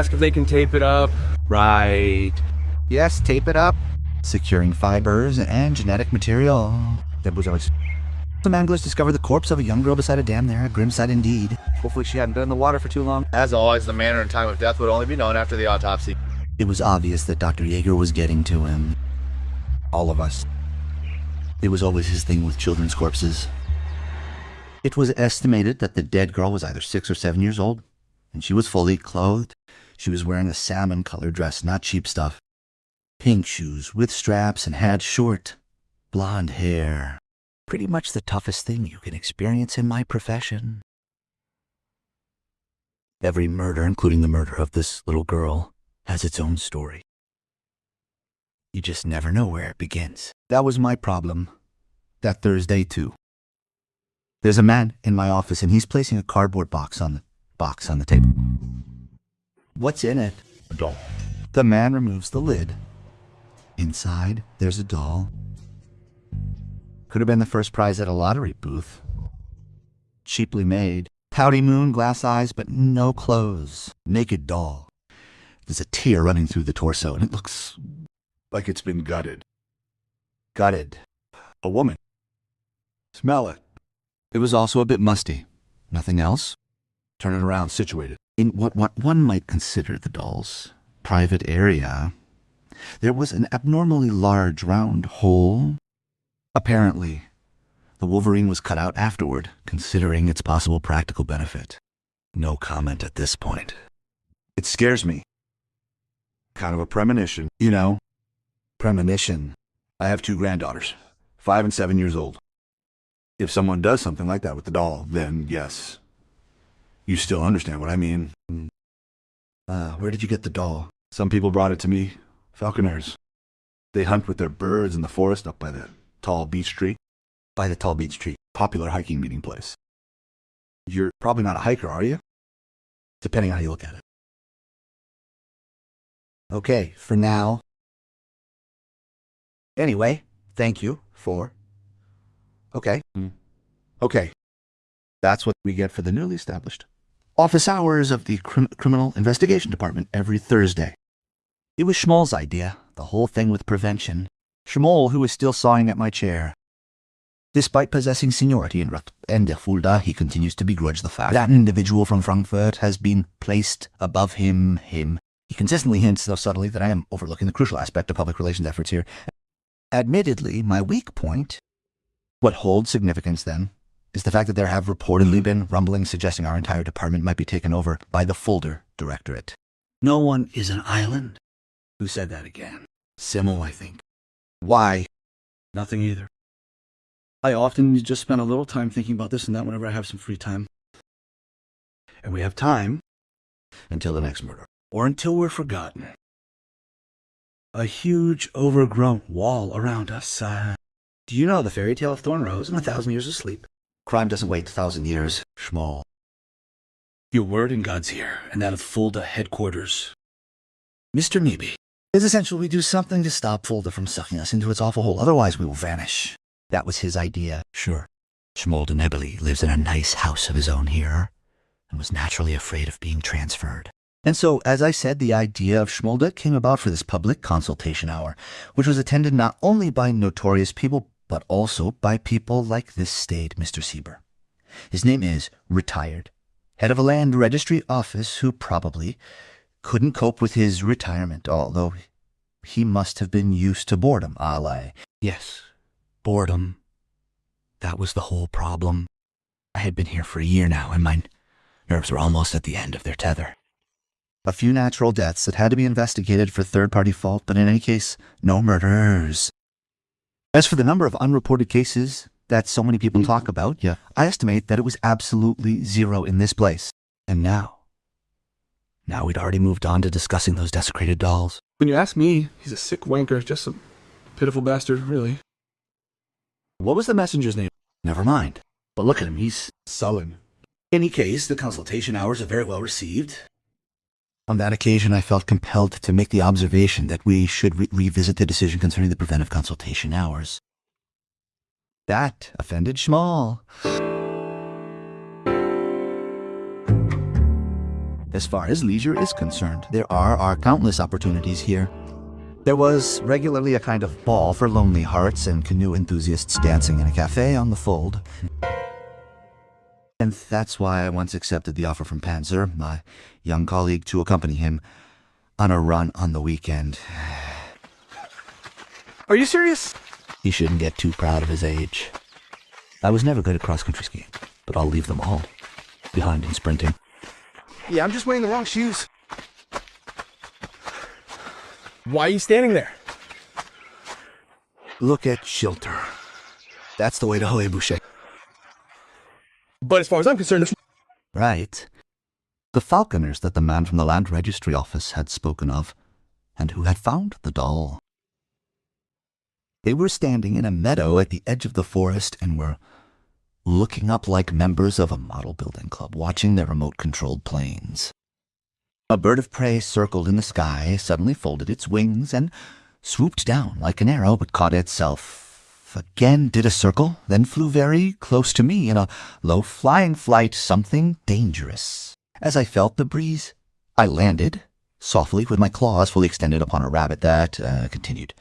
ask if they can tape it up. Right. Yes, tape it up. Securing fibers and genetic material. That was always... Some anglers discovered the corpse of a young girl beside a dam there. A grim sight indeed. Hopefully she hadn't been in the water for too long. As always, the manner and time of death would only be known after the autopsy. It was obvious that Dr. Yeager was getting to him. All of us. It was always his thing with children's corpses. It was estimated that the dead girl was either 6 or 7 years old, and she was fully clothed. She was wearing a salmon-colored dress, not cheap stuff. Pink shoes with straps and had short, blonde hair. Pretty much the toughest thing you can experience in my profession. Every murder, including the murder of this little girl, has its own story. You just never know where it begins. That was my problem. That Thursday, too. There's a man in my office, and he's placing a cardboard box on the table. What's in it? A doll. The man removes the lid. Inside, there's a doll. Could have been the first prize at a lottery booth. Cheaply made. Pouty moon, glass eyes, but no clothes. Naked doll. There's a tear running through the torso, and it looks Like it's been gutted. gutted. A woman. Smell it. It was also a bit musty. Nothing else? Turn it around, situated. In what one might consider the doll's private area, there was an abnormally large round hole. Apparently, the Wolverine was cut out afterward, considering its possible practical benefit. No comment at this point. It scares me. Kind of a premonition. You know, premonition. I have 2 granddaughters, 5 and 7 years old. If someone does something like that with the doll, then yes. You still understand what I mean. Where did you get the doll? Some people brought it to me. Falconers. They hunt with their birds in the forest up by the tall beech tree. By the tall beech tree. Popular hiking meeting place. You're probably not a hiker, are you? Depending on how you look at it. Okay, for now. Anyway, thank you for... Okay. Okay. That's what we get for the newly established office hours of the Criminal Investigation Department every Thursday. It was Schmoll's idea, the whole thing with prevention. Schmoll, who is still sawing at my chair. Despite possessing seniority in Rut and Fulda, he continues to begrudge the fact that an individual from Frankfurt has been placed above him. He consistently hints, though subtly, that I am overlooking the crucial aspect of public relations efforts here. Admittedly, my weak point, what holds significance then, is the fact that there have reportedly been rumblings suggesting our entire department might be taken over by the Folder Directorate. No one is an island. Who said that again? Simmel, I think. Why? Nothing either. I often just spend a little time thinking about this and that whenever I have some free time. And we have time until the next murder. Or until we're forgotten. A huge, overgrown wall around us. Do you know the fairy tale of Thorn Rose and 1,000 Years of Sleep? Crime doesn't wait 1,000 years, Schmoll. Your word in God's ear, and that of Fulda headquarters. Mr. Neebe, it's essential we do something to stop Fulda from sucking us into its awful hole, otherwise we will vanish. That was his idea, sure. Schmoll de Nebeli lives in a nice house of his own here, and was naturally afraid of being transferred. And so, as I said, the idea of Schmolde came about for this public consultation hour, which was attended not only by notorious people, but also by people like this staid Mr. Sieber. His name is Retired, head of a land registry office who probably couldn't cope with his retirement, although he must have been used to boredom, Yes, boredom. That was the whole problem. I had been here for a year now, and my nerves were almost at the end of their tether. A few natural deaths that had to be investigated for third-party fault, but in any case, no murders. As for the number of unreported cases that so many people talk about, I estimate that it was absolutely 0 in this place. And now we'd already moved on to discussing those desecrated dolls. When you ask me, he's a sick wanker, just a pitiful bastard, really. What was the messenger's name? Never mind. But look at him, he's sullen. In any case, the consultation hours are very well received. On that occasion, I felt compelled to make the observation that we should revisit the decision concerning the preventive consultation hours. That offended Schmoll. The As far as leisure is concerned, there are countless opportunities here. There was regularly a kind of ball for lonely hearts and canoe enthusiasts dancing in a cafe on the Fold. And that's why I once accepted the offer from Panzer, my young colleague, to accompany him on a run on the weekend. Are you serious? He shouldn't get too proud of his age. I was never good at cross-country skiing, but I'll leave them all behind in sprinting. Yeah, I'm just wearing the wrong shoes. Why are you standing there? Look at Shilter. That's the way to Hohe Boucher. But as far as I'm concerned, it's... Right. The falconers that the man from the land registry office had spoken of, and who had found the doll. They were standing in a meadow at the edge of the forest and were looking up like members of a model building club, watching their remote-controlled planes. A bird of prey circled in the sky, suddenly folded its wings, and swooped down like an arrow, but caught itself. Again did a circle, then flew very close to me in a low flying flight, something dangerous. As I felt the breeze, I landed, softly, with my claws fully extended upon a rabbit that continued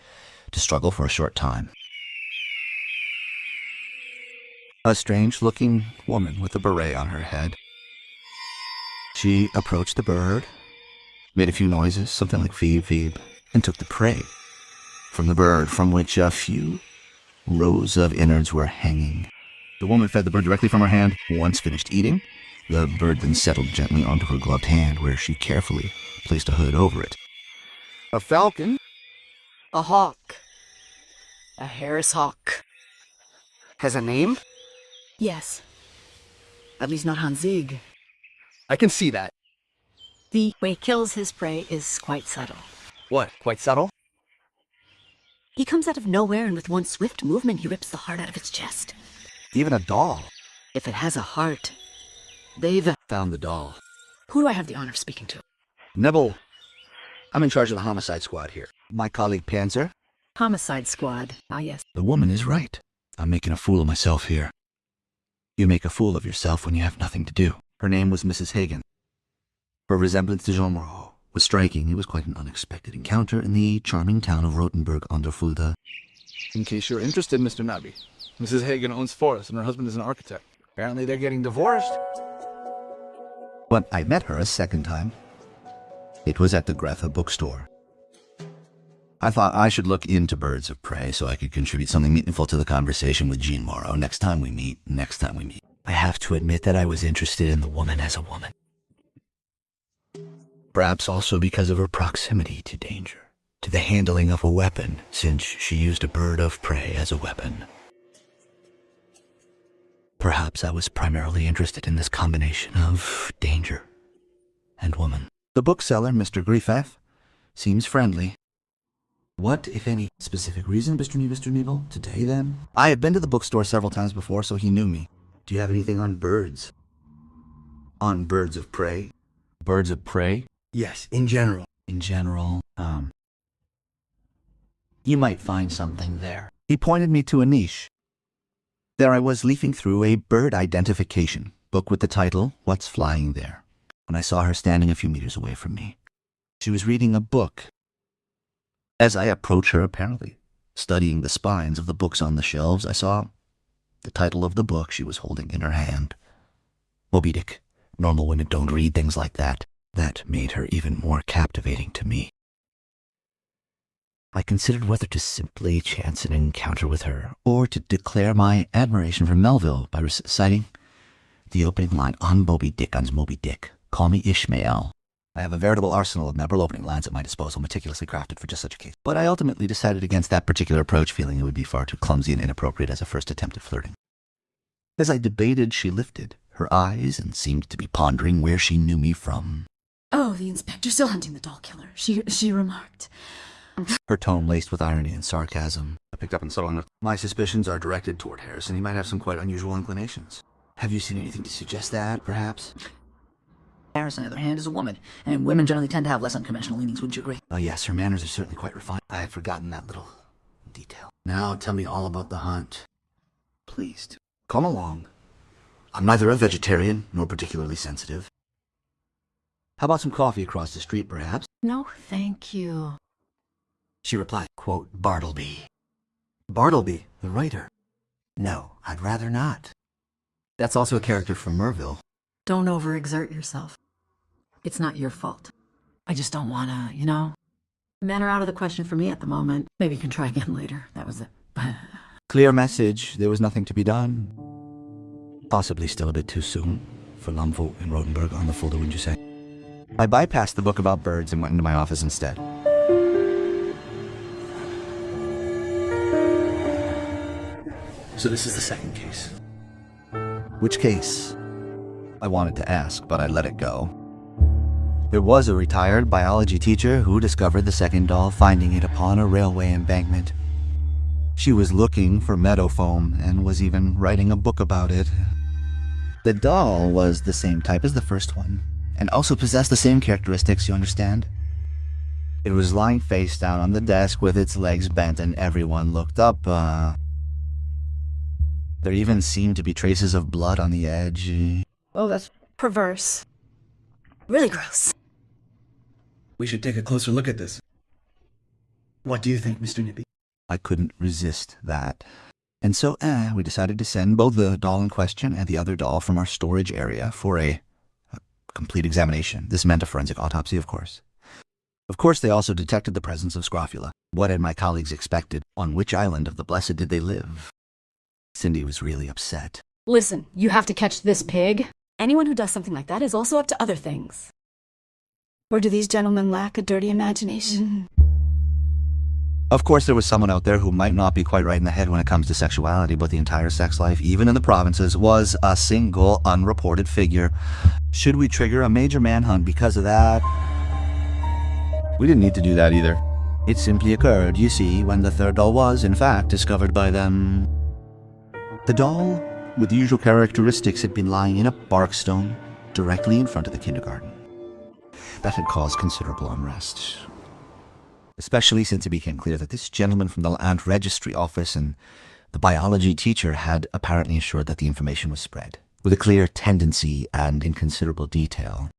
to struggle for a short time. A strange-looking woman with a beret on her head. She approached the bird, made a few noises, something like phoebe, phoebe, and took the prey from the bird, from which a few rows of innards were hanging. The woman fed the bird directly from her hand. Once finished eating, the bird then settled gently onto her gloved hand, where she carefully placed a hood over it. A falcon? A hawk. A Harris hawk. Has a name? Yes. At least not Hanzig. I can see that. The way he kills his prey is quite subtle. What, quite subtle? He comes out of nowhere, and with one swift movement, he rips the heart out of its chest. Even a doll. If it has a heart, they've... Found the doll. Who do I have the honor of speaking to? Nibble. I'm in charge of the homicide squad here. My colleague Panzer. Homicide squad. Ah, yes. The woman is right. I'm making a fool of myself here. You make a fool of yourself when you have nothing to do. Her name was Mrs. Hagen. Her resemblance to Jean Moreau was striking. It was quite an unexpected encounter in the charming town of Rothenburg an der Fulda. In case you're interested, Mr. Nabi, Mrs. Hagen owns forests and her husband is an architect. Apparently they're getting divorced. When I met her a second time, it was at the Grethe bookstore. I thought I should look into birds of prey so I could contribute something meaningful to the conversation with Jean Moreau next time we meet. I have to admit that I was interested in the woman as a woman. Perhaps also because of her proximity to danger, to the handling of a weapon, since she used a bird of prey as a weapon. Perhaps I was primarily interested in this combination of danger and woman. The bookseller, Mr. Griffith, seems friendly. What, if any, specific reason, Mr. Nebel, today then? I had been to the bookstore several times before, so he knew me. Do you have anything on birds? On birds of prey? Birds of prey? Yes, in general. In general, you might find something there. He pointed me to a niche. There I was leafing through a bird identification book with the title, What's Flying There? When I saw her standing a few meters away from me. She was reading a book. As I approached her, apparently studying the spines of the books on the shelves, I saw the title of the book she was holding in her hand. Moby Dick. Normal women don't read things like that. That made her even more captivating to me. I considered whether to simply chance an encounter with her, or to declare my admiration for Melville by reciting the opening line on Moby Dick, call me Ishmael. I have a veritable arsenal of memorable opening lines at my disposal, meticulously crafted for just such a case. But I ultimately decided against that particular approach, feeling it would be far too clumsy and inappropriate as a first attempt at flirting. As I debated, she lifted her eyes and seemed to be pondering where she knew me from. Oh, the inspector's still hunting the doll killer, she remarked. Her tone laced with irony and sarcasm. I picked up on subtle enough. My suspicions are directed toward Harrison. He might have some quite unusual inclinations. Have you seen anything to suggest that, perhaps? Harris, on the other hand, is a woman, and women generally tend to have less unconventional leanings, wouldn't you agree? Oh yes, her manners are certainly quite refined. I had forgotten that little detail. Now tell me all about the hunt. Please, come along. I'm neither a vegetarian nor particularly sensitive. How about some coffee across the street, perhaps? No, thank you. She replied, quote, Bartleby. Bartleby, the writer. No, I'd rather not. That's also a character from Merville. Don't overexert yourself. It's not your fault. I just don't wanna, Men are out of the question for me at the moment. Maybe you can try again later. That was it. Clear message. There was nothing to be done. Possibly still a bit too soon for Lumvolt and Rodenberg on the folder, wouldn't you say? I bypassed the book about birds and went into my office instead. So this is the second case. Which case? I wanted to ask, but I let it go. There was a retired biology teacher who discovered the second doll, finding it upon a railway embankment. She was looking for meadow foam and was even writing a book about it. The doll was the same type as the first one, and also possessed the same characteristics, you understand? It was lying face down on the desk with its legs bent, and everyone looked up. There even seemed to be traces of blood on the edge. Oh, that's perverse. Really gross. We should take a closer look at this. What do you think, Mr. Nibby? I couldn't resist that. And so, we decided to send both the doll in question and the other doll from our storage area for a complete examination. This meant a forensic autopsy, of course. Of course, they also detected the presence of scrofula. What had my colleagues expected? On which island of the blessed did they live? Cindy was really upset. Listen, you have to catch this pig. Anyone who does something like that is also up to other things. Or do these gentlemen lack a dirty imagination? Of course, there was someone out there who might not be quite right in the head when it comes to sexuality, but the entire sex life, even in the provinces, was a single unreported figure. Should we trigger a major manhunt because of that? We didn't need to do that either. It simply occurred, you see, when the third doll was, in fact, discovered by them. The doll, with the usual characteristics, had been lying in a barkstone directly in front of the kindergarten. That had caused considerable unrest, especially since it became clear that this gentleman from the Land Registry Office and the biology teacher had apparently ensured that the information was spread, with a clear tendency and in considerable detail.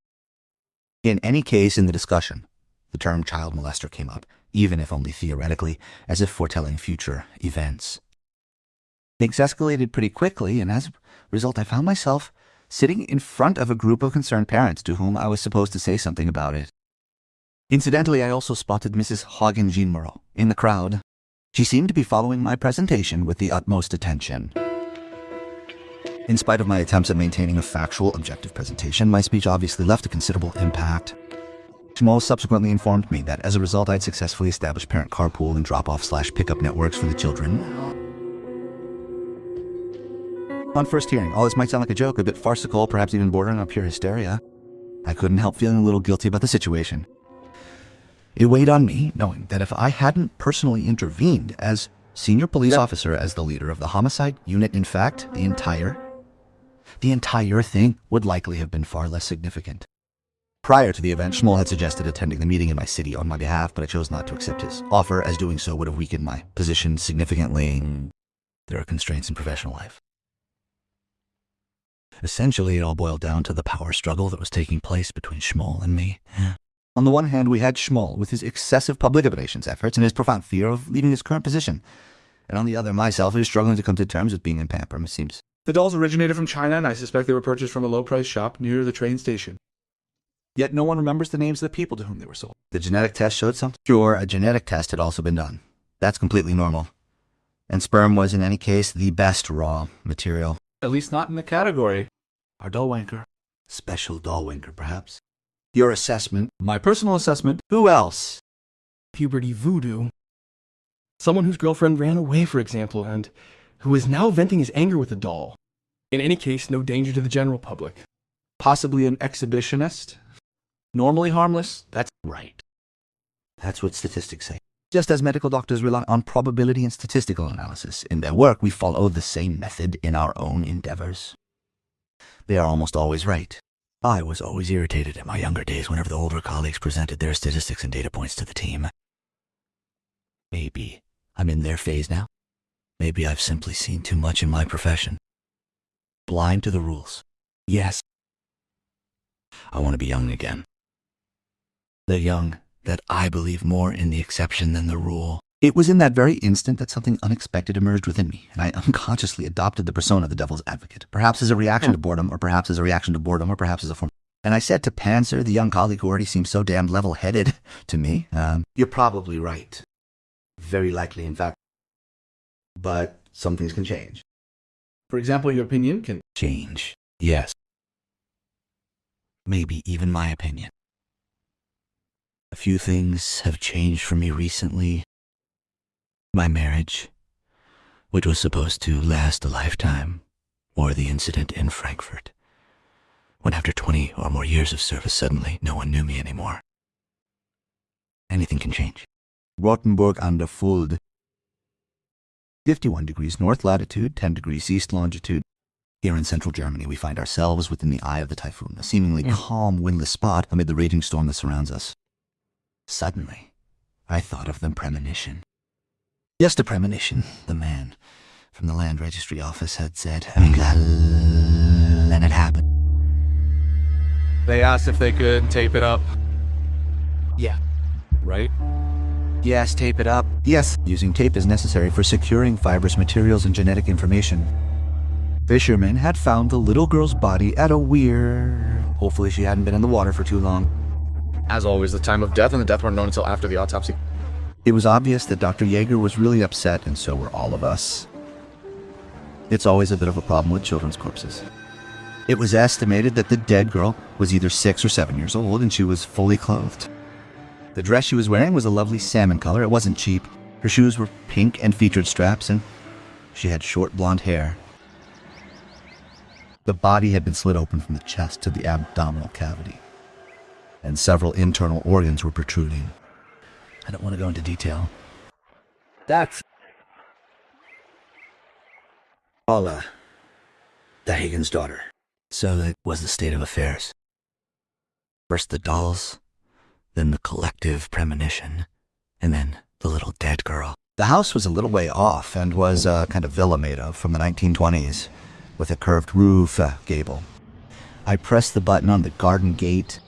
In any case, in the discussion, the term child molester came up, even if only theoretically, as if foretelling future events. Things escalated pretty quickly, and as a result, I found myself sitting in front of a group of concerned parents to whom I was supposed to say something about it. Incidentally, I also spotted Mrs. Hagen Jean Moreau in the crowd. She seemed to be following my presentation with the utmost attention. In spite of my attempts at maintaining a factual, objective presentation, my speech obviously left a considerable impact. Schmoll subsequently informed me that as a result, I'd successfully established parent carpool and drop-off/pickup networks for the children. On first hearing, all this might sound like a joke, a bit farcical, perhaps even bordering on pure hysteria. I couldn't help feeling a little guilty about the situation. It weighed on me, knowing that if I hadn't personally intervened as senior police officer, as the leader of the homicide unit, in fact, the entire thing would likely have been far less significant. Prior to the event, Schmoll had suggested attending the meeting in my city on my behalf, but I chose not to accept his offer, as doing so would have weakened my position significantly. There are constraints in professional life. Essentially, it all boiled down to the power struggle that was taking place between Schmoll and me. On the one hand, we had Schmoll with his excessive public relations efforts and his profound fear of leaving his current position. And on the other, myself, who is struggling to come to terms with being in Pampers, it seems. The dolls originated from China, and I suspect they were purchased from a low-price shop near the train station. Yet no one remembers the names of the people to whom they were sold. The genetic test showed something? Sure, a genetic test had also been done. That's completely normal. And sperm was, in any case, the best raw material. At least not in the category. Our doll wanker. Special doll wanker, perhaps. Your assessment. My personal assessment. Who else? Puberty voodoo. Someone whose girlfriend ran away, for example, and who is now venting his anger with a doll. In any case, no danger to the general public. Possibly an exhibitionist. Normally harmless. That's right. That's what statistics say. Just as medical doctors rely on probability and statistical analysis in their work, we follow the same method in our own endeavors. They are almost always right. I was always irritated in my younger days whenever the older colleagues presented their statistics and data points to the team. Maybe I'm in their phase now. Maybe I've simply seen too much in my profession. Blind to the rules. Yes. I want to be young again. The young, that I believe more in the exception than the rule. It was in that very instant that something unexpected emerged within me, and I unconsciously adopted the persona of the devil's advocate, perhaps as a reaction to boredom, or perhaps as a reaction to boredom, or perhaps as a form. And I said to Panzer, the young colleague who already seemed so damned level-headed to me, you're probably right. Very likely, in fact. But some things can change. For example, your opinion can Change. Yes. Maybe even my opinion. A few things have changed for me recently. My marriage, which was supposed to last a lifetime, or the incident in Frankfurt, when after 20 or more years of service, suddenly no one knew me anymore. Anything can change. Rothenburg an der Fulda. 51 degrees north latitude, 10 degrees east longitude. Here in central Germany, we find ourselves within the eye of the typhoon, a seemingly calm, windless spot amid the raging storm that surrounds us. Suddenly, I thought of the premonition. Yes, the premonition. The man from the land registry office had said, and it happened. They asked if they could tape it up. Yeah. Right? Yes, tape it up. Yes, using tape is necessary for securing fibrous materials and genetic information. Fishermen had found the little girl's body at a weir. Hopefully she hadn't been in the water for too long. As always, the time of death and the death weren't known until after the autopsy. It was obvious that Dr. Yeager was really upset, and so were all of us. It's always a bit of a problem with children's corpses. It was estimated that the dead girl was either 6 or 7 years old, and she was fully clothed. The dress she was wearing was a lovely salmon color. It wasn't cheap. Her shoes were pink and featured straps, and she had short blonde hair. The body had been slit open from the chest to the abdominal cavity, and several internal organs were protruding. I don't want to go into detail. That's Paula, the Hagen's daughter. So that was the state of affairs. First the dolls, then the collective premonition, and then the little dead girl. The house was a little way off and was a kind of villa made of from the 1920s, with a curved roof gable. I pressed the button on the garden gate.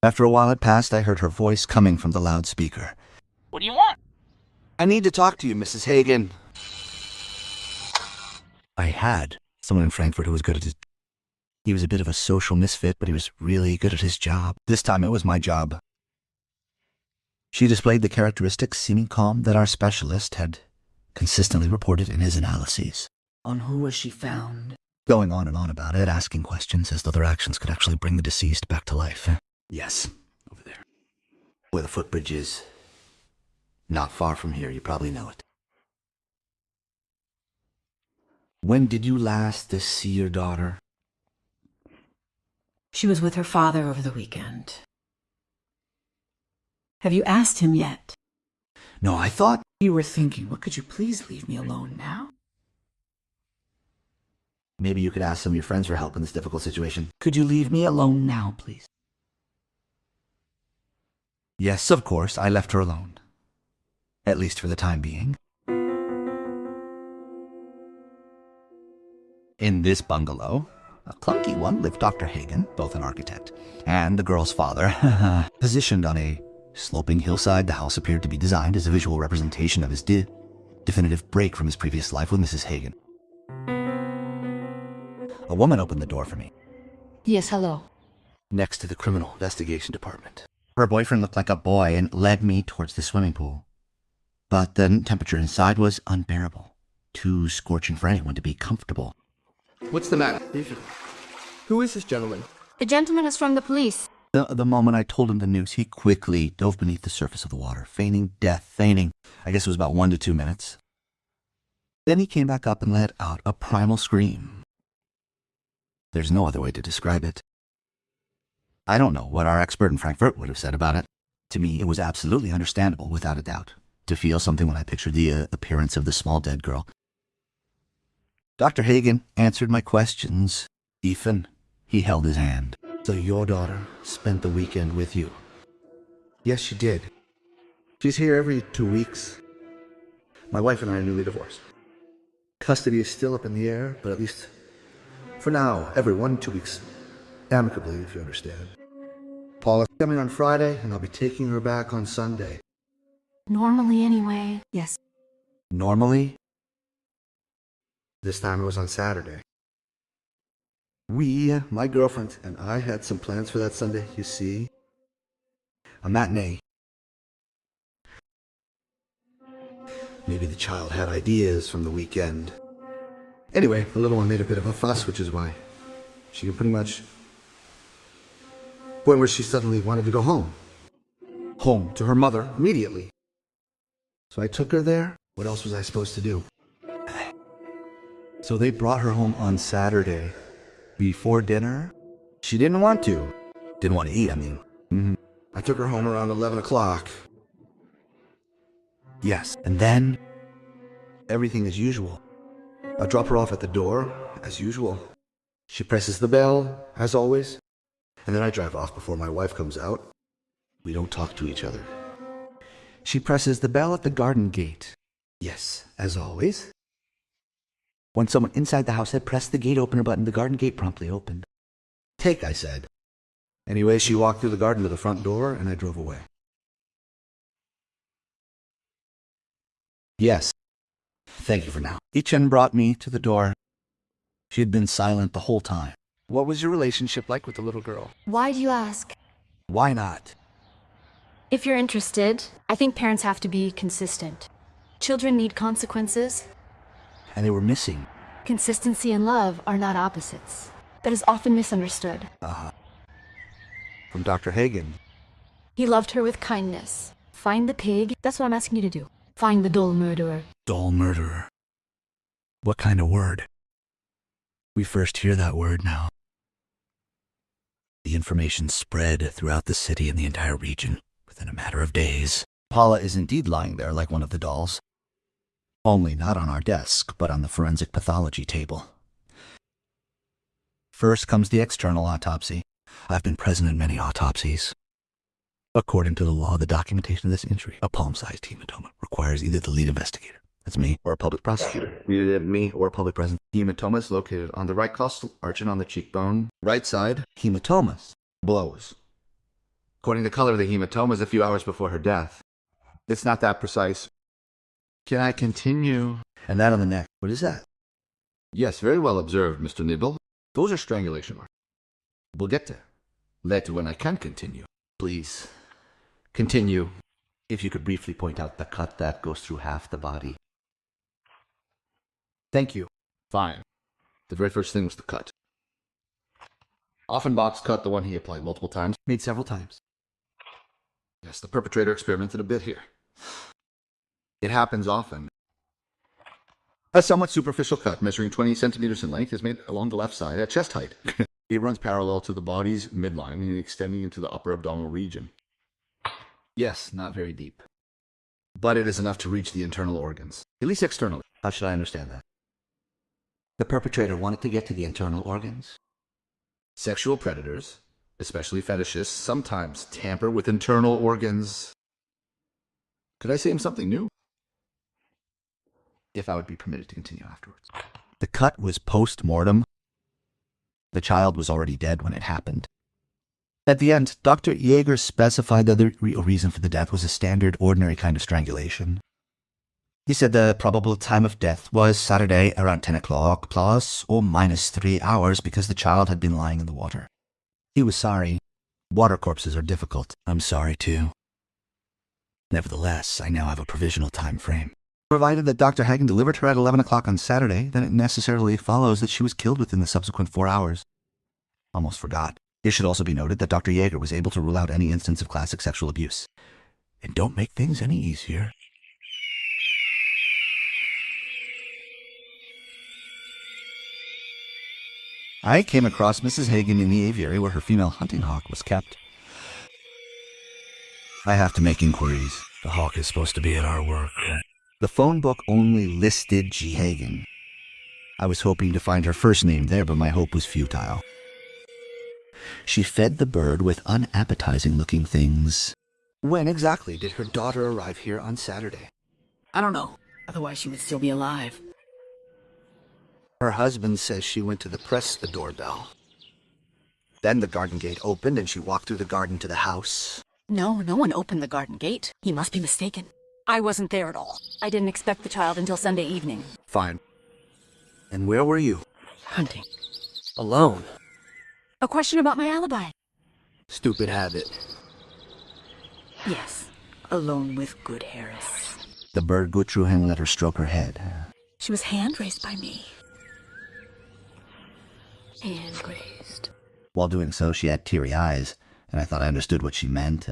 After a while had passed, I heard her voice coming from the loudspeaker. What do you want? I need to talk to you, Mrs. Hagen. I had someone in Frankfurt who was good at his... He was a bit of a social misfit, but he was really good at his job. This time it was my job. She displayed the characteristics, seeming calm, that our specialist had consistently reported in his analyses. On who was she found? Going on and on about it, asking questions as though their actions could actually bring the deceased back to life. Yes, over there. Where the footbridge is. Not far from here, you probably know it. When did you last see your daughter? She was with her father over the weekend. Have you asked him yet? No, I thought... You were thinking, well, could you please leave me alone now? Maybe you could ask some of your friends for help in this difficult situation. Could you leave me alone now, please? Yes, of course, I left her alone. At least for the time being. In this bungalow, a clunky one, lived Dr. Hagen, both an architect, and the girl's father. Positioned on a sloping hillside, the house appeared to be designed as a visual representation of his definitive break from his previous life with Mrs. Hagen. A woman opened the door for me. Yes, hello. Next to the criminal investigation department. Her boyfriend looked like a boy and led me towards the swimming pool. But the temperature inside was unbearable. Too scorching for anyone to be comfortable. What's the matter? Who is this gentleman? The gentleman is from the police. The moment I told him the news, he quickly dove beneath the surface of the water, feigning death, I guess it was about 1 to 2 minutes. Then he came back up and let out a primal scream. There's no other way to describe it. I don't know what our expert in Frankfurt would have said about it. To me, it was absolutely understandable, without a doubt, to feel something when I pictured the appearance of the small dead girl. Dr. Hagen answered my questions. Ethan, he held his hand. So your daughter spent the weekend with you? Yes, she did. She's here every 2 weeks. My wife and I are newly divorced. Custody is still up in the air, but at least for now, every 1 to 2 weeks. Amicably, if you understand. Paula's coming on Friday, and I'll be taking her back on Sunday. Normally, anyway. Yes. Normally, This time it was on Saturday. My girlfriend, and I had some plans for that Sunday, you see. A matinee. Maybe the child had ideas from the weekend. Anyway, the little one made a bit of a fuss, which is why she could pretty much... point where she suddenly wanted to go home. Home to her mother immediately. So I took her there. What else was I supposed to do? So they brought her home on Saturday. Before dinner? She didn't want to. Didn't want to eat, I mean. I took her home around 11 o'clock. Yes, and then everything as usual. I drop her off at the door, as usual. She presses the bell, as always. And then I drive off before my wife comes out. We don't talk to each other. She presses the bell at the garden gate. Yes, as always. when someone inside the house had pressed the gate opener button, the garden gate promptly opened. Take, I said. Anyway, she walked through the garden to the front door, and I drove away. Yes. Thank you for now. Ichen brought me to the door. She had been silent the whole time. What was your relationship like with the little girl? Why do you ask? Why not? If you're interested, I think parents have to be consistent. Children need consequences. And they were missing. Consistency and love are not opposites. That is often misunderstood. From Dr. Hagen. He loved her with kindness. Find the pig. That's what I'm asking you to do. Find the dull murderer. Dull murderer. What kind of word? We first hear that word now. The information spread throughout the city and the entire region within a matter of days. Paula is indeed lying there like one of the dolls. Only not on our desk, but on the forensic pathology table. First comes the external autopsy. I've been present in many autopsies. According to the law, the documentation of this injury, a palm-sized hematoma, requires either the lead investigator, that's me, or a public prosecutor, either me or a public present. Hematoma is located on the right costal arch and on the cheekbone. Right side, hematomas. Blows. According to the color of the hematomas, a few hours before her death. It's not that precise. Can I continue? And that on the neck. What is that? Yes, very well observed, Mr. Nibble. Those are strangulation marks. We'll get there. Later when I can continue. Please. Continue. If you could briefly point out the cut that goes through half the body. Thank you. Fine. The very first thing was the cut. Offenbach's cut, the one he applied multiple times. Made several times. Yes, the perpetrator experimented a bit here. It happens often. A somewhat superficial cut measuring 20 centimeters in length is made along the left side at chest height. It runs parallel to the body's midline and extending into the upper abdominal region. Yes, not very deep. But it is enough to reach the internal organs, at least externally. How should I understand that? The perpetrator wanted to get to the internal organs? Sexual predators, especially fetishists, sometimes tamper with internal organs. Could I say him something new? If I would be permitted to continue afterwards. The cut was post-mortem. The child was already dead when it happened. At the end, Dr. Yeager specified that the real reason for the death was a standard, ordinary kind of strangulation. He said the probable time of death was Saturday around 10 o'clock, plus or minus 3 hours, because the child had been lying in the water. He was sorry. Water corpses are difficult. I'm sorry, too. Nevertheless, I now have a provisional time frame. Provided that Dr. Hagen delivered her at 11 o'clock on Saturday, then it necessarily follows that she was killed within the subsequent 4 hours. Almost forgot. It should also be noted that Dr. Yeager was able to rule out any instance of classic sexual abuse. And don't make things any easier. I came across Mrs. Hagen in the aviary where her female hunting hawk was kept. I have to make inquiries. The hawk is supposed to be at our work. The phone book only listed G. Hagen. I was hoping to find her first name there, but my hope was futile. She fed the bird with unappetizing-looking things. When exactly did her daughter arrive here on Saturday? I don't know. Otherwise she would still be alive. Her husband says she went to press the doorbell. Then the garden gate opened and she walked through the garden to the house. No, no one opened the garden gate. He must be mistaken. I wasn't there at all. I didn't expect the child until Sunday evening. Fine. And where were you? Hunting. Alone. A question about my alibi. Stupid habit. Yes, alone with good Harris. The bird Gutruhen let her stroke her head. She was hand-raised by me. Hand-raised. While doing so, she had teary eyes, and I thought I understood what she meant.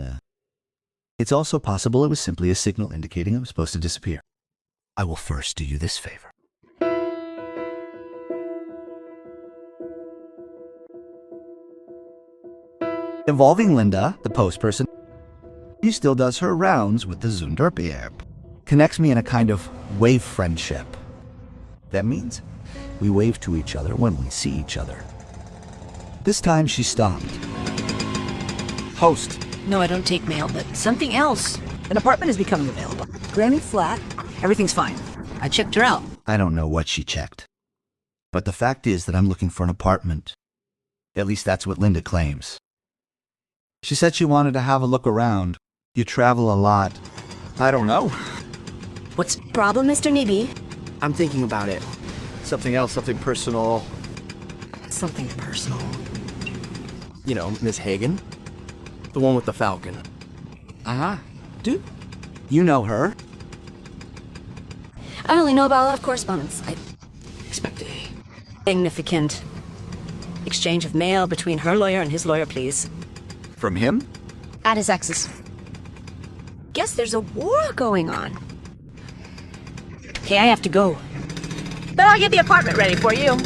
It's also possible it was simply a signal indicating I was supposed to disappear. I will first do you this favor. Involving Linda, the post person, she still does her rounds with the Zunderbeer. Connects me in a kind of wave friendship. That means we wave to each other when we see each other. This time she stopped. Host. No, I don't take mail, but Something else. An apartment is becoming available. Granny flat. Everything's fine. I checked her out. I don't know what she checked. But the fact is that I'm looking for an apartment. At least that's what Linda claims. She said she wanted to have a look around. You travel a lot. I don't know. What's Problem, Mr. Neeby? I'm thinking about it. Something else, something personal. something personal? You know, Miss Hagen? The one with the falcon. Uh-huh. Dude, you know her. I only know about a lot of correspondence. I Expect a significant exchange of mail between her lawyer and his lawyer, please. From him? At his ex's. Guess there's a war going on. Okay, I have to go. But I'll get the apartment ready for you.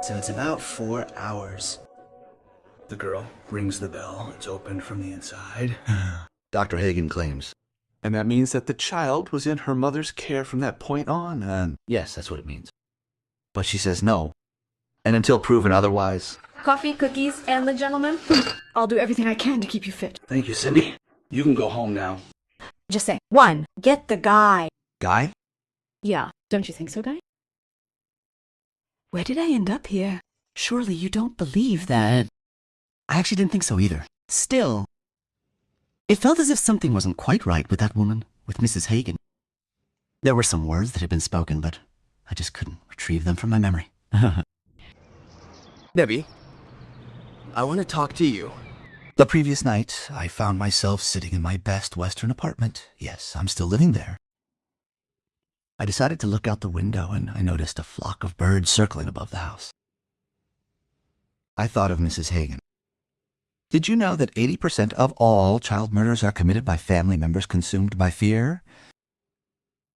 So it's about 4 hours. The girl rings the bell. It's opened from the inside. Dr. Hagen claims. And that means that the child was in her mother's care from that point on. And yes, that's what it means. But she says no. And until proven otherwise... Coffee, cookies, and the gentleman? I'll do everything I can to keep you fit. Thank you, Cindy. You can go home now. Just say, 1, get the guy. Guy? Yeah, don't you think so, Guy? Where did I end up here? surely you don't believe that. I actually didn't think so either. Still, it felt as if something wasn't quite right with that woman, with Mrs. Hagen. There were some words that had been spoken, but I just couldn't retrieve them from my memory. Debbie, I want to talk to you. The previous night, I found myself sitting in my best Western apartment. Yes, I'm still living there. I decided to look out the window, and I noticed a flock of birds circling above the house. I thought of Mrs. Hagen. Did you know that 80% of all child murders are committed by family members consumed by fear?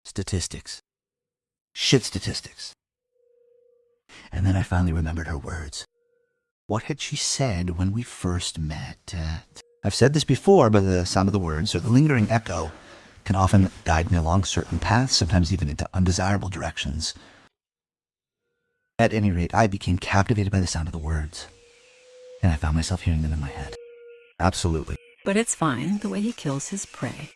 Statistics. Shit statistics. And then I finally remembered her words. What had she said when we first met? I've said this before, but the sound of the words, or the lingering echo, can often guide me along certain paths, sometimes even into undesirable directions. At any rate, I became captivated by the sound of the words, and I found myself hearing them in my head. Absolutely. But it's fine, the way he kills his prey.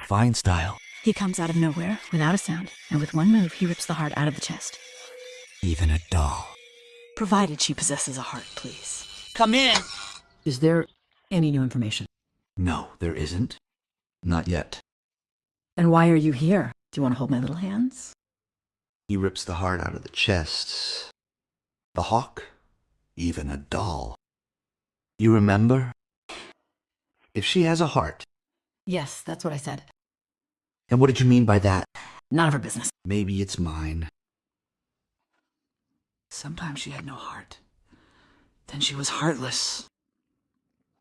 Fine style. He comes out of nowhere, without a sound, and with one move, he rips the heart out of the chest. Even a doll. Provided she possesses a heart, please. Come in. Is there any new information? No, there isn't. Not yet. And why are you here? Do you want to hold my little hands? He rips the heart out of the chest. The hawk? Even a doll. You remember? If she has a heart. Yes, that's what I said. And what did you mean by that? None of her business. Maybe it's mine. Sometimes she had no heart. Then she was heartless.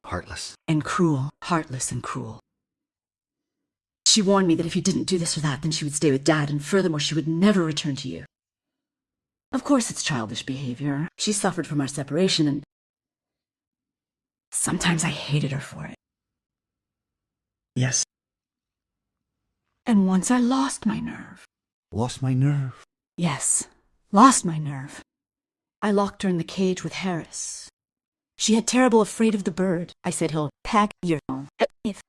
Heartless. And cruel. Heartless and cruel. She warned me that if you didn't do this or that, then she would stay with Dad, and furthermore, she would never return to you. Of course it's childish behavior. She suffered from our separation, and sometimes I hated her for it. Yes. And once I lost my nerve. Lost my nerve. Yes, lost my nerve. I locked her in the cage with Harris. She had terrible afraid of the bird. I said he'll pack your if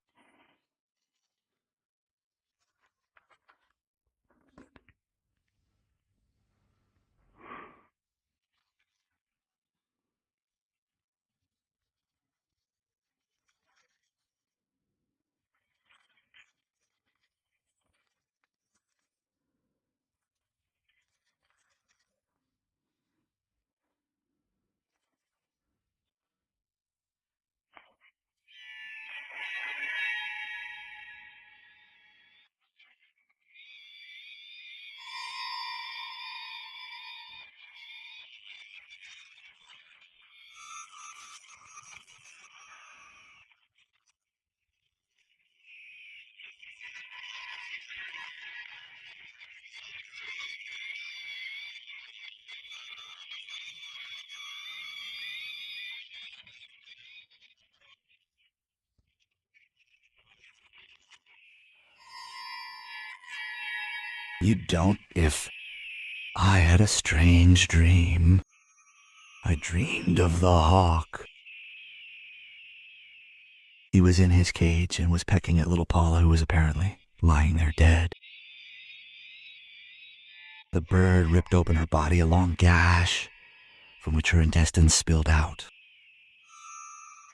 You don't if... I had a strange dream. I dreamed of the hawk. He was in his cage and was pecking at little Paula, who was apparently lying there dead. The bird ripped open her body, a long gash from which her intestines spilled out.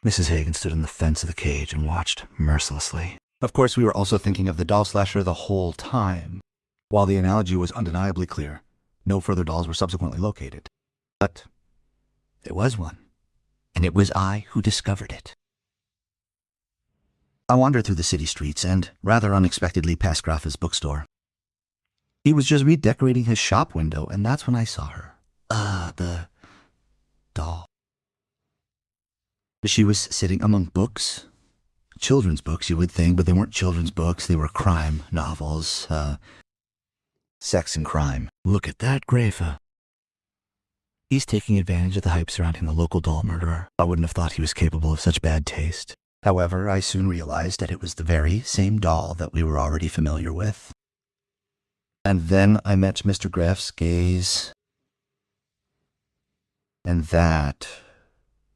Mrs. Hagen stood on the fence of the cage and watched mercilessly. Of course, we were also thinking of the doll slasher the whole time. While the analogy was undeniably clear, no further dolls were subsequently located. But there was one, and it was I who discovered it. I wandered through the city streets and, rather unexpectedly, passed Graf's bookstore. He was just redecorating his shop window, and that's when I saw her. The doll. She was sitting among books. Children's books, you would think, but they weren't children's books. They were crime novels. Sex and crime. Look at that Grafa. He's taking advantage of the hype surrounding the local doll murderer. I wouldn't have thought he was capable of such bad taste. However, I soon realized that it was the very same doll that we were already familiar with. And then I met Mr. Graf's gaze. And that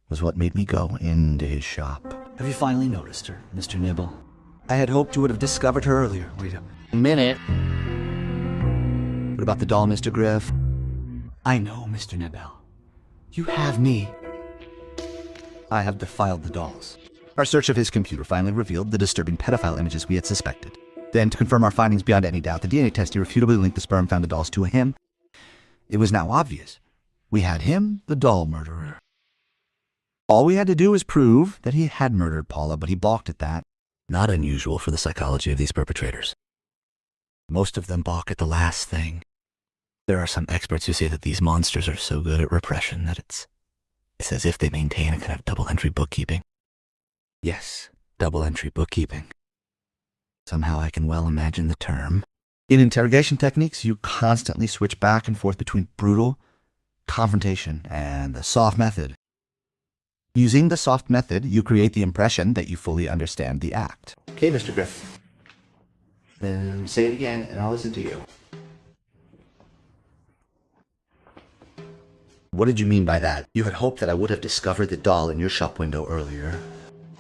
was what made me go into his shop. Have you finally noticed her, Mr. Nibble? I had hoped you would have discovered her earlier. Wait a minute. What about the doll, Mr. Graf? I know, Mr. Nibble. You have me. I have defiled the dolls. Our search of his computer finally revealed the disturbing pedophile images we had suspected. Then, to confirm our findings beyond any doubt, the DNA test irrefutably linked the sperm found the dolls to him. It was now obvious. We had him, the doll murderer. All we had to do was prove that he had murdered Paula, but he balked at that. Not unusual for the psychology of these perpetrators. Most of them balk at the last thing. There are some experts who say that these monsters are so good at repression that it's as if they maintain a kind of double-entry bookkeeping. Yes, double-entry bookkeeping. Somehow I can well imagine the term. In interrogation techniques, you constantly switch back and forth between brutal, confrontation, and the soft method. Using the soft method, you create the impression that you fully understand the act. Okay, Mr. Griff. Then say it again, and I'll listen to you. What did you mean by that? You had hoped that I would have discovered the doll in your shop window earlier.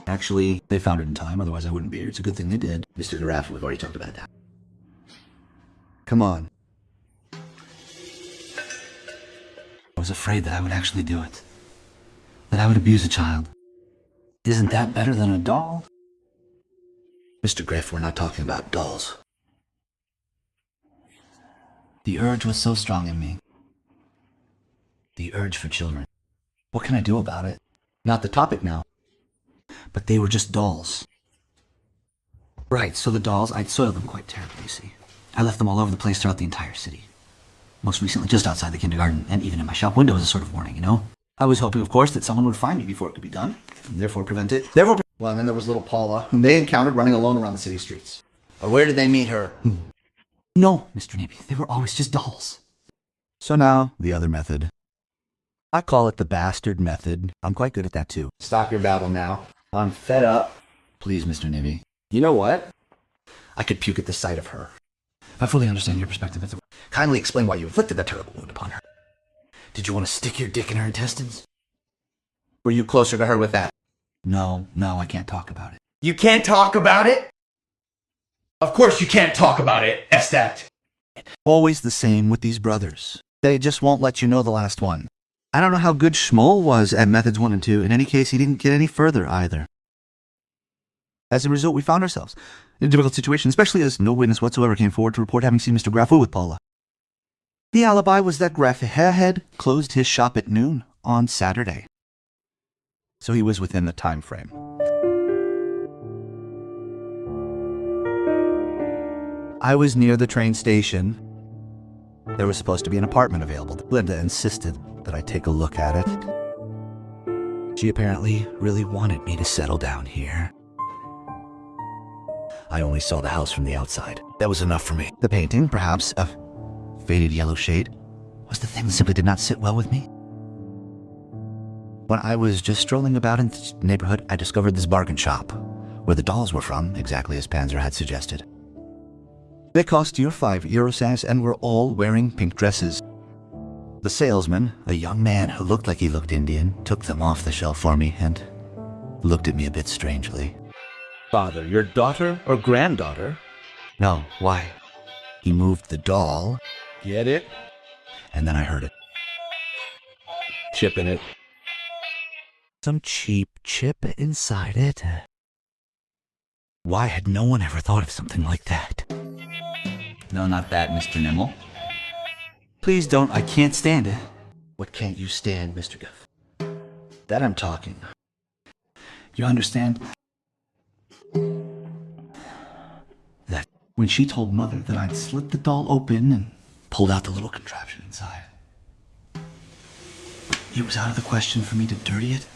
Actually, they found it in time, otherwise I wouldn't be here. It's a good thing they did. Mr. Graff, we've already talked about that. Come on. I was afraid that I would actually do it. That I would abuse a child. Isn't that better than a doll? Mr. Graff, we're not talking about dolls. The urge was so strong in me. The urge for children. What can I do about it? Not the topic now. But they were just dolls. Right, so the dolls, I'd soiled them quite terribly, you see. I left them all over the place throughout the entire city. Most recently just outside the kindergarten, and even in my shop window as a sort of warning, you know? I was hoping, of course, that someone would find me before it could be done, and therefore prevent it. Well, and then there was little Paula, whom they encountered running alone around the city streets. Or where did they meet her? No, Mr. Nibby, they were always just dolls. So now, the other method. I call it the bastard method. I'm quite good at that, too. Stop your babble now. I'm fed up. Please, Mr. Nibby. You know what? I could puke at the sight of her. If I fully understand your perspective, kindly explain why you inflicted that terrible wound upon her. Did you want to stick your dick in her intestines? Were you closer to her with that? No, I can't talk about it. You can't talk about it? Of course you can't talk about it, F-stat. Always the same with these brothers. They just won't let you know the last one. I don't know how good Schmoll was at methods 1 and 2. In any case, he didn't get any further either. As a result, we found ourselves in a difficult situation, especially as no witness whatsoever came forward to report having seen Mr. Graffu with Paula. The alibi was that Graff Hairhead closed his shop at noon on Saturday. So he was within the time frame. I was near the train station. There was supposed to be an apartment available. Linda insisted that I take a look at it. She apparently really wanted me to settle down here. I only saw the house from the outside. That was enough for me. The painting, perhaps of faded yellow shade, was the thing that simply did not sit well with me. When I was just strolling about in the neighborhood, I discovered this bargain shop, where the dolls were from, exactly as Panzer had suggested. They cost your €5 cents and were all wearing pink dresses. The salesman, a young man who looked like he looked Indian, took them off the shelf for me and looked at me a bit strangely. Father, your daughter or granddaughter? No, why? He moved the doll, Get it? and then I heard it. Chip in it. Some cheap chip inside it. Why had no one ever thought of something like that? No, not that, Mr. Nimble. Please don't, I can't stand it. What can't you stand, Mr. Guff? That I'm talking. You understand? That when she told Mother that I'd slit the doll open and pulled out the little contraption inside, it was out of the question for me to dirty it.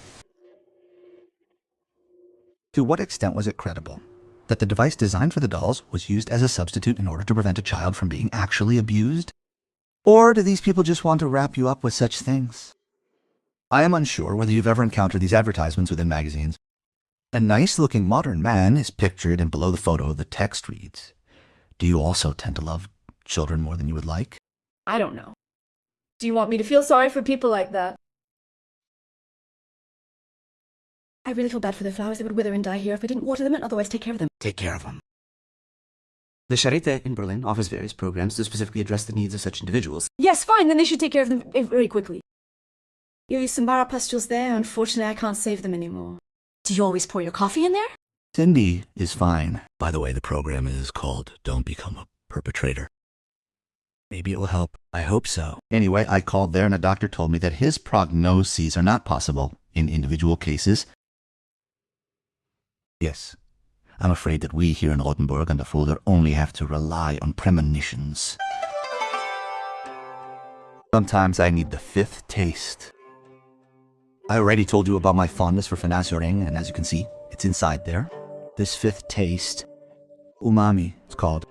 To what extent was it credible that the device designed for the dolls was used as a substitute in order to prevent a child from being actually abused? Or do these people just want to wrap you up with such things? I am unsure whether you've ever encountered these advertisements within magazines. A nice-looking modern man is pictured, and below the photo, the text reads, "Do you also tend to love children more than you would like?" I don't know. Do you want me to feel sorry for people like that? I really feel bad for the flowers. They would wither and die here if we didn't water them and otherwise take care of them. Take care of them. The Charité in Berlin offers various programs to specifically address the needs of such individuals. Yes, fine, then they should take care of them very quickly. You use some Bara pustules there. Unfortunately, I can't save them anymore. Do you always pour your coffee in there? Cindy is fine. By the way, the program is called Don't Become a Perpetrator. Maybe it will help. I hope so. Anyway, I called there and a doctor told me that his prognoses are not possible in individual cases. Yes, I'm afraid that we here in Rothenburg and the Fulda only have to rely on premonitions. Sometimes I need the fifth taste. I already told you about my fondness for Vergesst, and as you can see, it's inside there. This fifth taste, umami, it's called.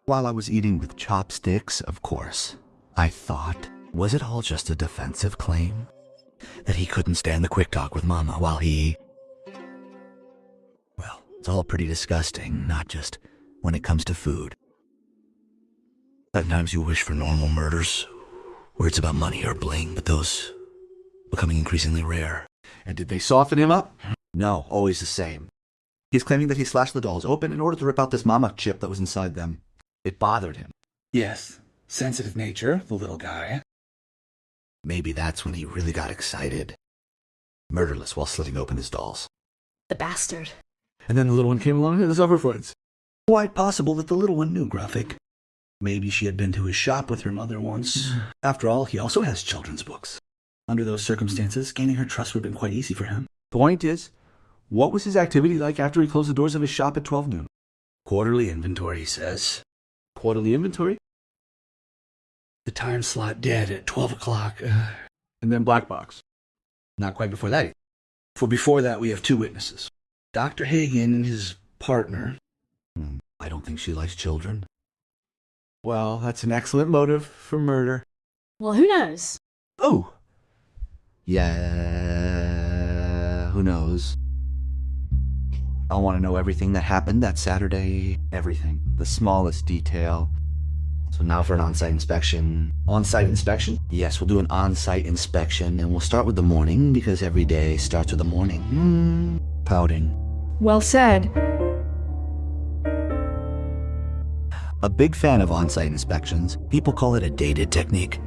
While I was eating with chopsticks, of course, I thought, was it all just a defensive claim? That he couldn't stand the quick talk with Mama while he... Well, it's all pretty disgusting, not just when it comes to food. Sometimes you wish for normal murders, where it's about money or bling, but those becoming increasingly rare. And did they soften him up? No, always the same. He's claiming that he slashed the dolls open in order to rip out this mama chip that was inside them. It bothered him. Yes. Sensitive nature, the little guy. Maybe that's when he really got excited. Murderless while slitting open his dolls. The bastard. And then the little one came along and suffered for it. Quite possible that the little one knew Graphic. Maybe she had been to his shop with her mother once. After all, he also has children's books. Under those circumstances, gaining her trust would have been quite easy for him. Point is, what was his activity like after he closed the doors of his shop at 12 noon? Quarterly inventory, he says. Quarterly inventory? The time slot dead at 12 o'clock. And then black box. Not quite before that. For before that, we have two witnesses. Dr. Hagen and his partner. I don't think she likes children. Well, that's an excellent motive for murder. Well, who knows? Oh! Yeah, who knows? I want to know everything that happened that Saturday. Everything. The smallest detail. So now for an on-site inspection. On-site inspection? Yes, we'll do an on-site inspection, and we'll start with the morning, because every day starts with the morning. Pouting. Well said. A big fan of on-site inspections. People call it a dated technique.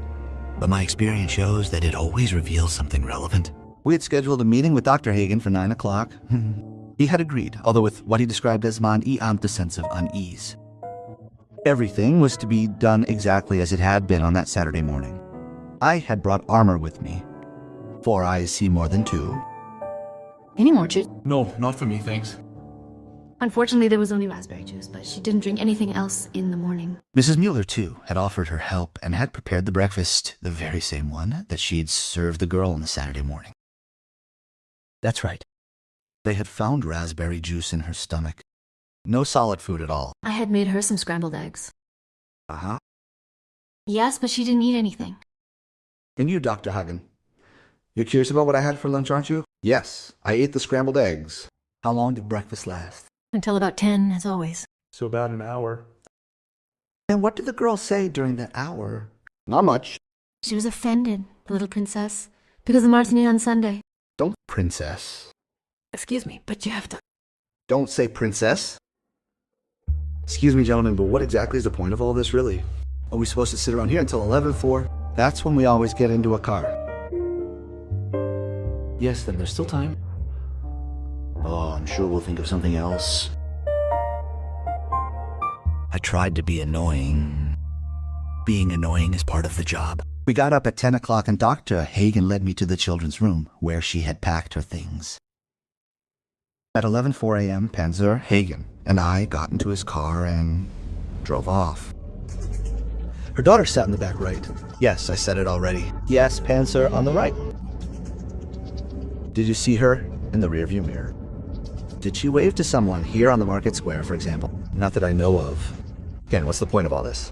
But my experience shows that it always reveals something relevant. We had scheduled a meeting with Dr. Hagen for 9 o'clock. He had agreed, although with what he described as my eamte sense of unease. Everything was to be done exactly as it had been on that Saturday morning. I had brought armor with me. 4 eyes see more than 2. Any more juice? No, not for me, thanks. Unfortunately, there was only raspberry juice, but she didn't drink anything else in the morning. Mrs. Mueller, too, had offered her help and had prepared the breakfast, the very same one that she'd served the girl on the Saturday morning. That's right. They had found raspberry juice in her stomach. No solid food at all. I had made her some scrambled eggs. Uh-huh. Yes, but she didn't eat anything. And you, Dr. Hagen? You're curious about what I had for lunch, aren't you? Yes, I ate the scrambled eggs. How long did breakfast last? Until about 10, as always. So about an hour. And what did the girl say during that hour? Not much. She was offended, the little princess, because of martini on Sunday. Don't princess. Excuse me, but you have to... Don't say princess. Excuse me, gentlemen, but what exactly is the point of all this, really? Are we supposed to sit around here until 11:04? That's when we always get into a car. Yes, then there's still time. Oh, I'm sure we'll think of something else. I tried to be annoying. Being annoying is part of the job. We got up at 10 o'clock and Dr. Hagen led me to the children's room, where she had packed her things. At 11:04 a.m., Panzer Hagen and I got into his car and drove off. Her daughter sat in the back right. Yes, I said it already. Yes, Panzer on the right. Did you see her in the rearview mirror? Did she wave to someone here on the market square, for example? Not that I know of. Again, what's the point of all this?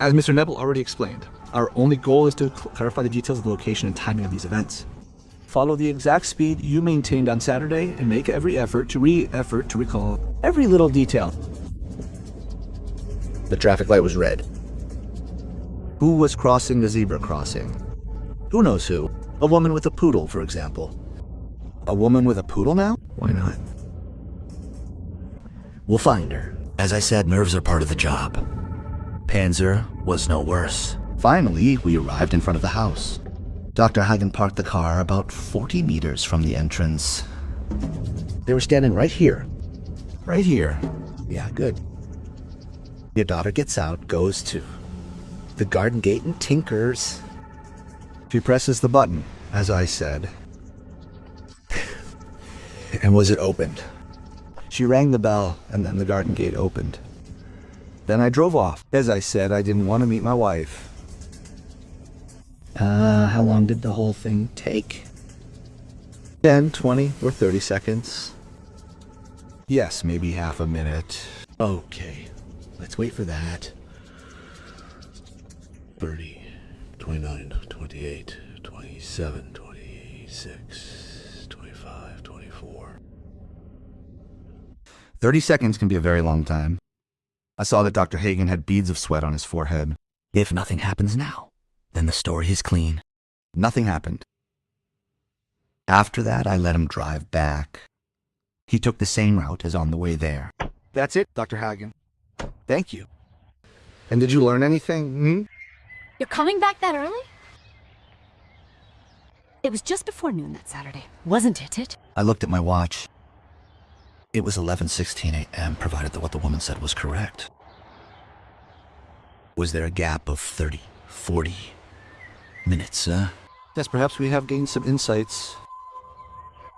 As Mr. Nebel already explained, our only goal is to clarify the details of the location and timing of these events. Follow the exact speed you maintained on Saturday and make every effort to recall every little detail. The traffic light was red. Who was crossing the zebra crossing? Who knows who? A woman with a poodle, for example. A woman with a poodle now? Why not? We'll find her. As I said, nerves are part of the job. Panzer was no worse. Finally, we arrived in front of the house. Dr. Hagen parked the car about 40 meters from the entrance. They were standing right here. Right here. Yeah, good. Your daughter gets out, goes to the garden gate and tinkers. She presses the button, as I said. And was it opened? She rang the bell, and then the garden gate opened. Then I drove off. As I said, I didn't want to meet my wife. How long did the whole thing take? 10, 20, or 30 seconds? Yes, maybe half a minute. Okay, let's wait for that. 30, 29, 28, 27, 26, 25, 24. 30 seconds can be a very long time. I saw that Dr. Hagen had beads of sweat on his forehead. If nothing happens now, then the story is clean. Nothing happened. After that, I let him drive back. He took the same route as on the way there. That's it, Dr. Hagen. Thank you. And did you learn anything? You're coming back that early? It was just before noon that Saturday, wasn't it? I looked at my watch. It was 11:16 a.m., provided that what the woman said was correct. Was there a gap of 30, 40 minutes, Yes, perhaps we have gained some insights.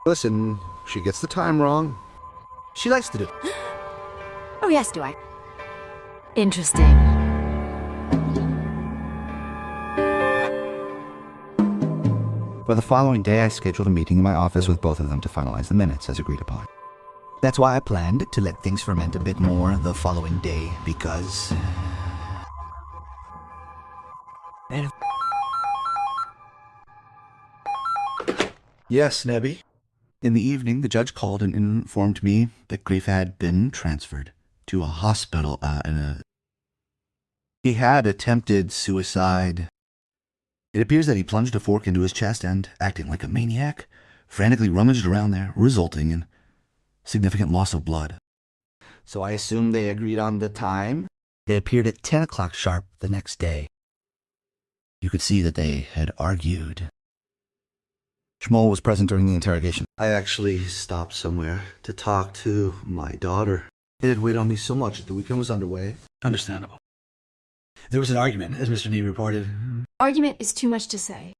Listen, she gets the time wrong. She likes to do. Oh yes, do I? Interesting. For the following day, I scheduled a meeting in my office with both of them to finalize the minutes as agreed upon. That's why I planned to let things ferment a bit more the following day, because... Yes, Nebby. In the evening, the judge called and informed me that Grief had been transferred to a hospital, He had attempted suicide. It appears that he plunged a fork into his chest and, acting like a maniac, frantically rummaged around there, resulting in significant loss of blood. So I assume they agreed on the time. They appeared at 10 o'clock sharp the next day. You could see that they had argued. Schmoll was present during the interrogation. I actually stopped somewhere to talk to my daughter. It had weighed on me so much that the weekend was underway. Understandable. There was an argument, as Mr. Nee reported. Argument is too much to say.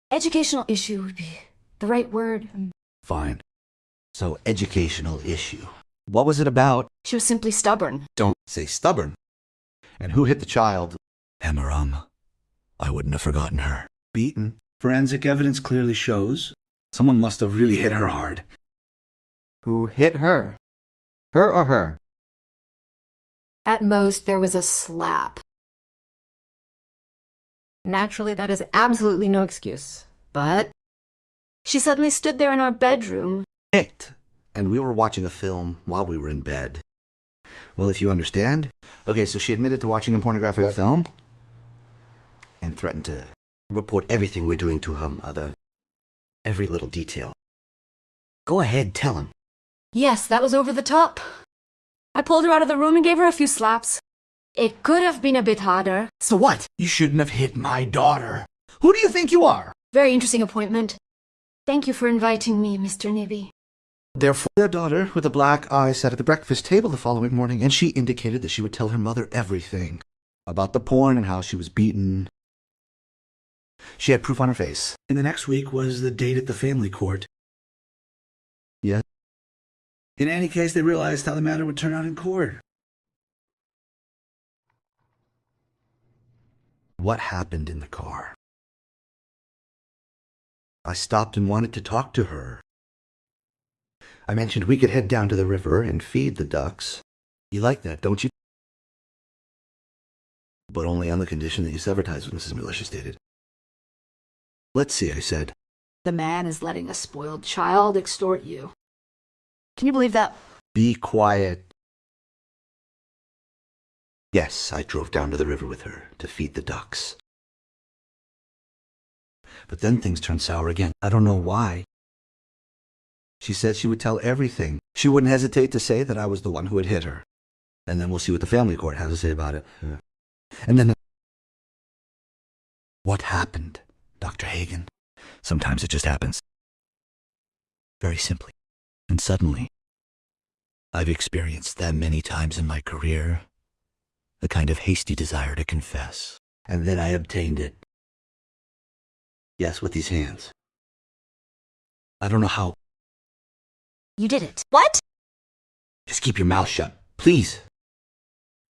Educational issue would be the right word. Fine. So, educational issue. What was it about? She was simply stubborn. Don't say stubborn. And who hit the child? Emmeram. I wouldn't have forgotten her. Beaten. Forensic evidence clearly shows someone must have really hit her hard. Who hit her? Her or her? At most, there was a slap. Naturally, that is absolutely no excuse. But she suddenly stood there in our bedroom. And we were watching a film while we were in bed. Well, if you understand. Okay, so she admitted to watching a pornographic film and threatened to report everything we're doing to her mother. Every little detail. Go ahead, tell him. Yes, that was over the top. I pulled her out of the room and gave her a few slaps. It could have been a bit harder. So what? You shouldn't have hit my daughter. Who do you think you are? Very interesting appointment. Thank you for inviting me, Mr. Nibby. Therefore, their daughter with a black eye sat at the breakfast table the following morning, and she indicated that she would tell her mother everything about the porn and how she was beaten. She had proof on her face. And the next week was the date at the family court. Yes. In any case, they realized how the matter would turn out in court. What happened in the car? I stopped and wanted to talk to her. I mentioned we could head down to the river and feed the ducks. You like that, don't you? But only on the condition that you sever ties with Mrs. Miller, she stated. Let's see, I said. The man is letting a spoiled child extort you. Can you believe that? Be quiet. Yes, I drove down to the river with her to feed the ducks. But then things turned sour again. I don't know why. She said she would tell everything. She wouldn't hesitate to say that I was the one who had hit her. And then we'll see what the family court has to say about it. And then... What happened, Dr. Hagen? Sometimes it just happens. Very simply. And suddenly, I've experienced that many times in my career. A kind of hasty desire to confess. And then I obtained it. Yes, with these hands. I don't know how. You did it. What? Just keep your mouth shut, please.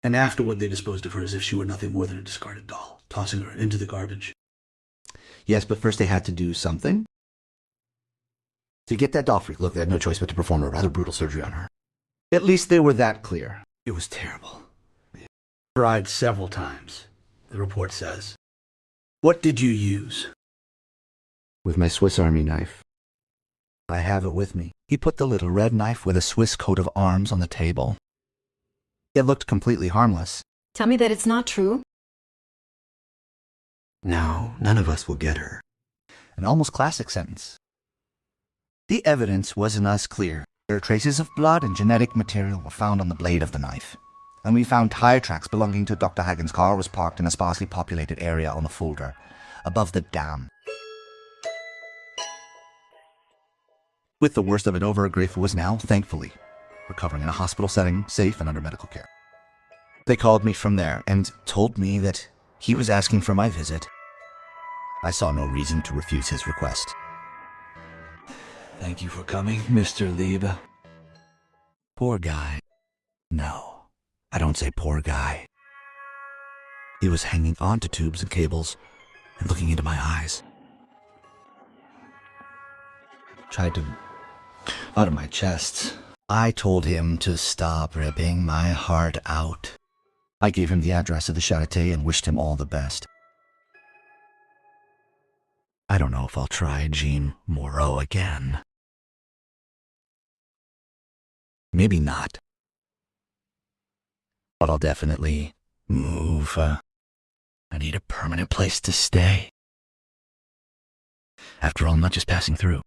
And afterward they disposed of her as if she were nothing more than a discarded doll, tossing her into the garbage. Yes, but first they had to do something. To get that doll free, look, they had no choice but to perform a rather brutal surgery on her. At least they were that clear. It was terrible. Tried several times, the report says. What did you use? With my Swiss Army knife. I have it with me. He put the little red knife with a Swiss coat of arms on the table. It looked completely harmless. Tell me that it's not true. Now, none of us will get her. An almost classic sentence. The evidence wasn't as clear. Traces of blood and genetic material were found on the blade of the knife. And we found tire tracks belonging to Dr. Hagen's car was parked in a sparsely populated area on the folder, above the dam. With the worst of it over, Grafe was now, thankfully, recovering in a hospital setting, safe and under medical care. They called me from there and told me that he was asking for my visit. I saw no reason to refuse his request. Thank you for coming, Mr. Liebe. Poor guy. No, I don't say poor guy. He was hanging onto tubes and cables and looking into my eyes. Tried to... out of my chest. I told him to stop ripping my heart out. I gave him the address of the Charité and wished him all the best. I don't know if I'll try Jean Moreau again. Maybe not. But I'll definitely move. I need a permanent place to stay. After all, I'm not just passing through.